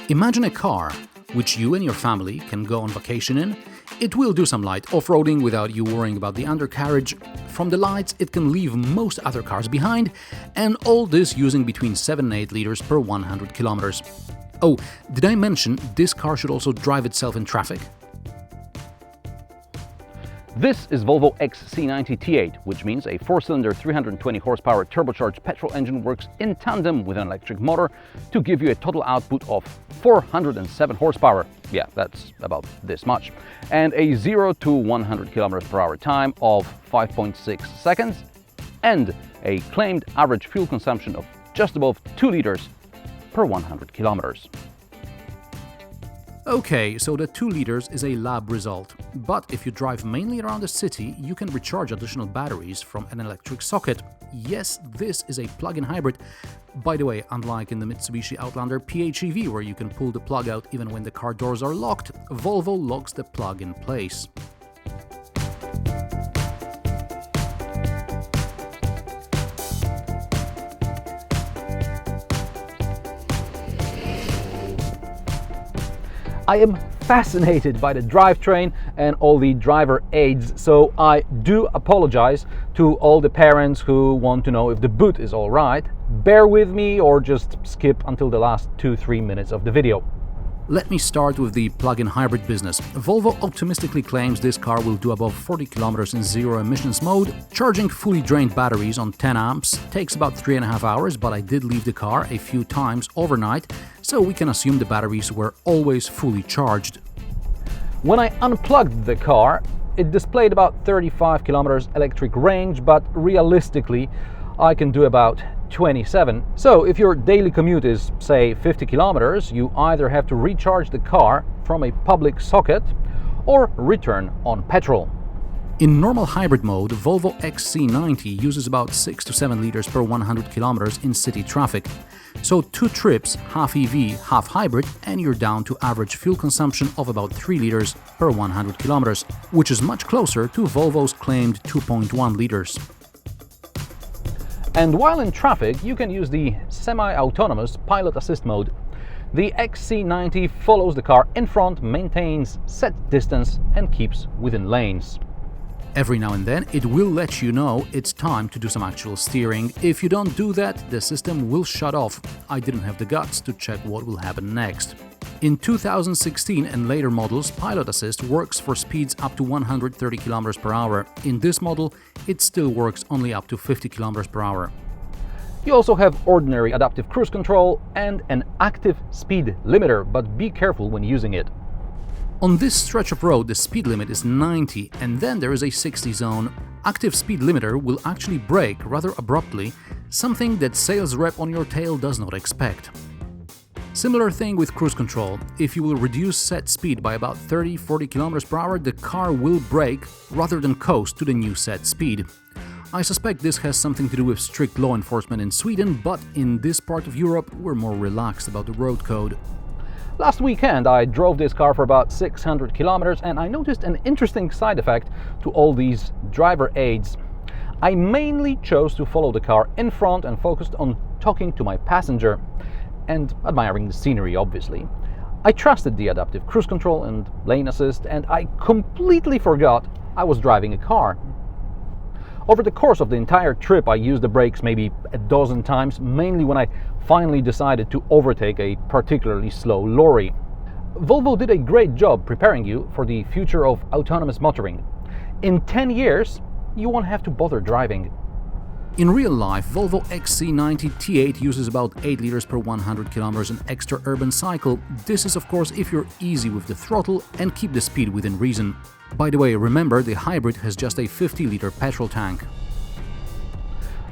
Imagine a car which you and your family can go on vacation in. It will do some light off-roading without you worrying about the undercarriage. From the lights, it can leave most other cars behind, and all this using between 7 and 8 liters per 100 kilometers. Oh, did I mention this car should also drive itself in traffic? This is Volvo XC90 T8, which means a 4-cylinder 320 horsepower turbocharged petrol engine works in tandem with an electric motor to give you a total output of 407 horsepower. Yeah, that's about this much. And a 0 to 100 kilometers per hour time of 5.6 seconds and a claimed average fuel consumption of just above 2 liters per 100 kilometers. Okay, so the 2 liters is a lab result, but if you drive mainly around the city, you can recharge additional batteries from an electric socket. Yes, this is a plug-in hybrid. By the way, unlike in the Mitsubishi Outlander PHEV, where you can pull the plug out even when the car doors are locked, Volvo locks the plug in place. I am fascinated by the drivetrain and all the driver aids, so I do apologize to all the parents who want to know if the boot is all right. Bear with me or just skip until the last 2-3 minutes of the video. Let me start with the plug-in hybrid business. Volvo optimistically claims this car will do above 40 kilometers in zero emissions mode. Charging fully drained batteries on 10 amps takes about 3.5 hours, but I did leave the car a few times overnight, so we can assume the batteries were always fully charged. When I unplugged the car, it displayed about 35 kilometers electric range, but realistically, I can do about 27. So if your daily commute is, say, 50 kilometers, you either have to recharge the car from a public socket or return on petrol. In normal hybrid mode, Volvo XC90 uses about 6 to 7 liters per 100 kilometers in city traffic. So 2 trips, half EV, half hybrid, and you're down to average fuel consumption of about 3 liters per 100 kilometers, which is much closer to Volvo's claimed 2.1 liters. And while in traffic, you can use the semi-autonomous pilot assist mode. The XC90 follows the car in front, maintains set distance and keeps within lanes. Every now and then, it will let you know it's time to do some actual steering. If you don't do that, the system will shut off. I didn't have the guts to check what will happen next. In 2016 and later models, Pilot Assist works for speeds up to 130 km per hour. In this model, it still works only up to 50 km per hour. You also have ordinary adaptive cruise control and an active speed limiter, but be careful when using it. On this stretch of road, the speed limit is 90 and then there is a 60 zone. Active speed limiter will actually brake rather abruptly, something that sales rep on your tail does not expect. Similar thing with cruise control. If you will reduce set speed by about 30-40 km per hour, the car will brake rather than coast to the new set speed. I suspect this has something to do with strict law enforcement in Sweden, but in this part of Europe we're more relaxed about the road code. Last weekend I drove this car for about 600 kilometers and I noticed an interesting side effect to all these driver aids. I mainly chose to follow the car in front and focused on talking to my passenger and admiring the scenery, obviously. I trusted the adaptive cruise control and lane assist and I completely forgot I was driving a car. Over the course of the entire trip I used the brakes maybe a dozen times, mainly when I finally decided to overtake a particularly slow lorry. Volvo did a great job preparing you for the future of autonomous motoring. In 10 years, you won't have to bother driving. In real life, Volvo XC90 T8 uses about 8 liters per 100 kilometers an extra urban cycle. This is of course if you're easy with the throttle and keep the speed within reason. By the way, remember the hybrid has just a 50-liter petrol tank.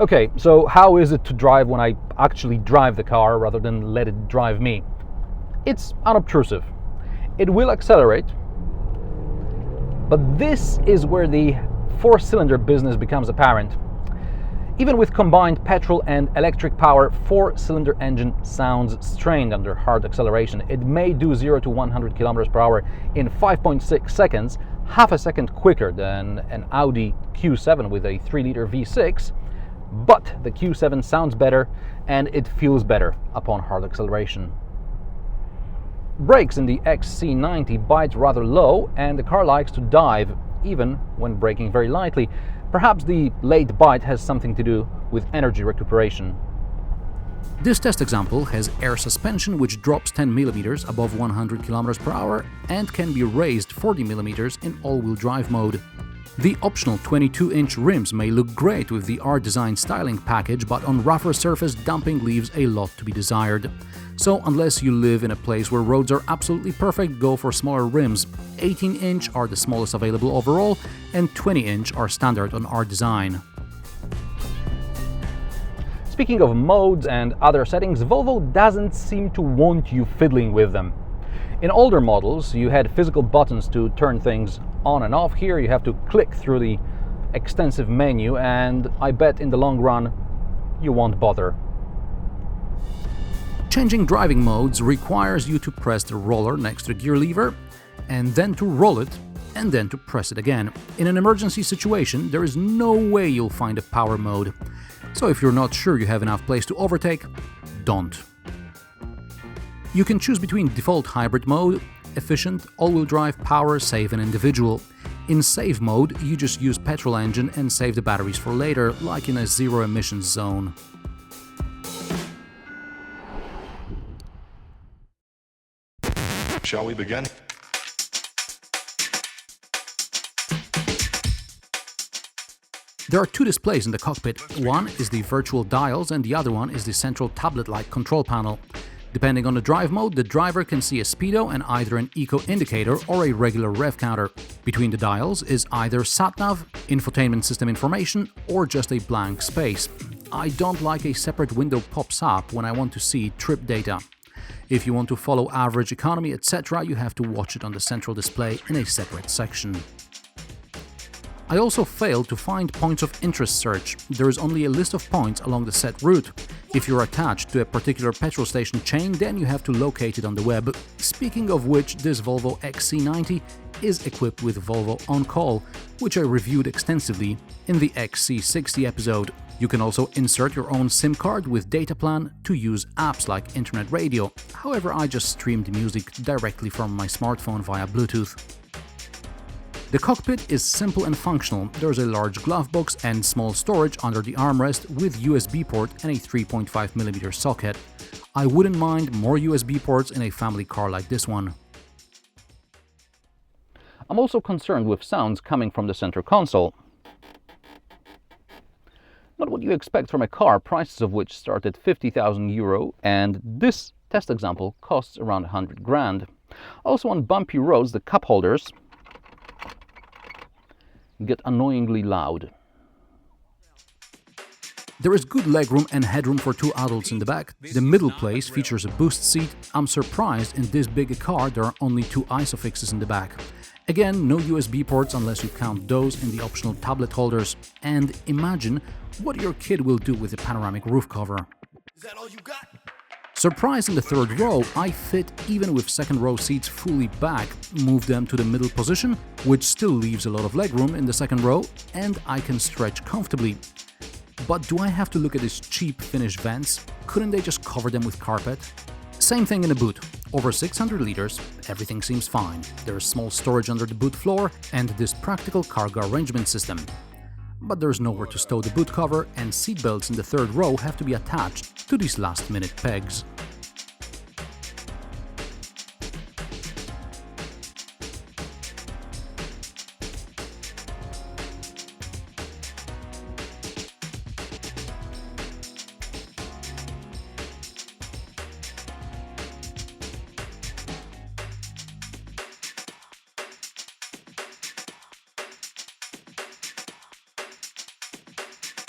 Okay, so how is it to drive when I actually drive the car rather than let it drive me? It's unobtrusive. It will accelerate, but this is where the 4-cylinder business becomes apparent. Even with combined petrol and electric power, 4-cylinder engine sounds strained under hard acceleration. It may do 0 to 100 km per hour in 5.6 seconds, half a second quicker than an Audi Q7 with a 3-liter V6, but the Q7 sounds better and it feels better upon hard acceleration. Brakes in the XC90 bite rather low, and the car likes to dive, even when braking very lightly. Perhaps the late bite has something to do with energy recuperation. This test example has air suspension which drops 10 mm above 100 km per hour and can be raised 40 mm in all-wheel drive mode. The optional 22-inch rims may look great with the R-Design styling package, but on rougher surface damping leaves a lot to be desired. So unless you live in a place where roads are absolutely perfect, go for smaller rims. 18-inch are the smallest available overall, and 20-inch are standard on R-Design. Speaking of modes and other settings, Volvo doesn't seem to want you fiddling with them. In older models, you had physical buttons to turn things on and off. Here you have to click through the extensive menu, and I bet in the long run you won't bother. Changing driving modes requires you to press the roller next to the gear lever, and then to roll it, and then to press it again. In an emergency situation, there is no way you'll find a power mode. So if you're not sure you have enough place to overtake, don't. You can choose between default hybrid mode, efficient, all-wheel drive, power, safe and individual. In safe mode, you just use petrol engine and save the batteries for later, like in a zero emissions zone. Shall we begin? There are two displays in the cockpit. One is the virtual dials and the other one is the central tablet-like control panel. Depending on the drive mode, the driver can see a speedo and either an eco indicator or a regular rev counter. Between the dials is either sat-nav, infotainment system information, or just a blank space. I don't like a separate window pops up when I want to see trip data. If you want to follow average economy, etc., you have to watch it on the central display in a separate section. I also failed to find points of interest search. There is only a list of points along the set route. If you're attached to a particular petrol station chain, then you have to locate it on the web. Speaking of which, this Volvo XC90 is equipped with Volvo On Call, which I reviewed extensively in the XC60 episode. You can also insert your own SIM card with data plan to use apps like internet radio. However, I just streamed music directly from my smartphone via Bluetooth. The cockpit is simple and functional. There's a large glove box and small storage under the armrest with USB port and a 3.5mm socket. I wouldn't mind more USB ports in a family car like this one. I'm also concerned with sounds coming from the center console. Not what you expect from a car, prices of which start at €50,000, and this test example costs around 100 grand. Also on bumpy roads, the cup holders get annoyingly loud. There is good legroom and headroom for two adults in the back. The middle place features a boost seat. I'm surprised in this big a car there are only two ISOFIXs in the back. Again, no USB ports unless you count those in the optional tablet holders. And imagine what your kid will do with the panoramic roof cover. Is that all you got? Surprised in the third row, I fit even with second row seats fully back, move them to the middle position, which still leaves a lot of legroom in the second row, and I can stretch comfortably. But do I have to look at these cheap Finnish vents? Couldn't they just cover them with carpet? Same thing in the boot. Over 600 liters, everything seems fine. There's small storage under the boot floor and this practical cargo arrangement system. But there's nowhere to stow the boot cover, and seatbelts in the third row have to be attached to these last-minute pegs.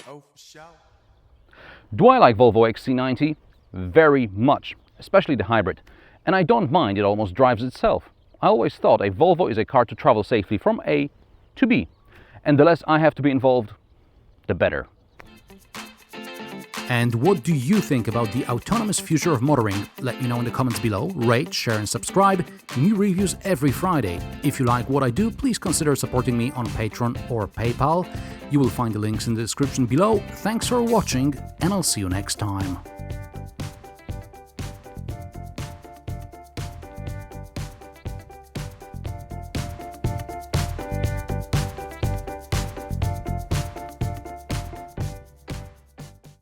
Oh, for sure. Do I like Volvo XC90? Very much, especially the hybrid. And I don't mind, it almost drives itself. I always thought a Volvo is a car to travel safely from A to B. And the less I have to be involved, the better. And what do you think about the autonomous future of motoring? Let me know in the comments below. Rate, share and subscribe. New reviews every Friday. If you like what I do, please consider supporting me on Patreon or PayPal. You will find the links in the description below. Thanks for watching, and I'll see you next time.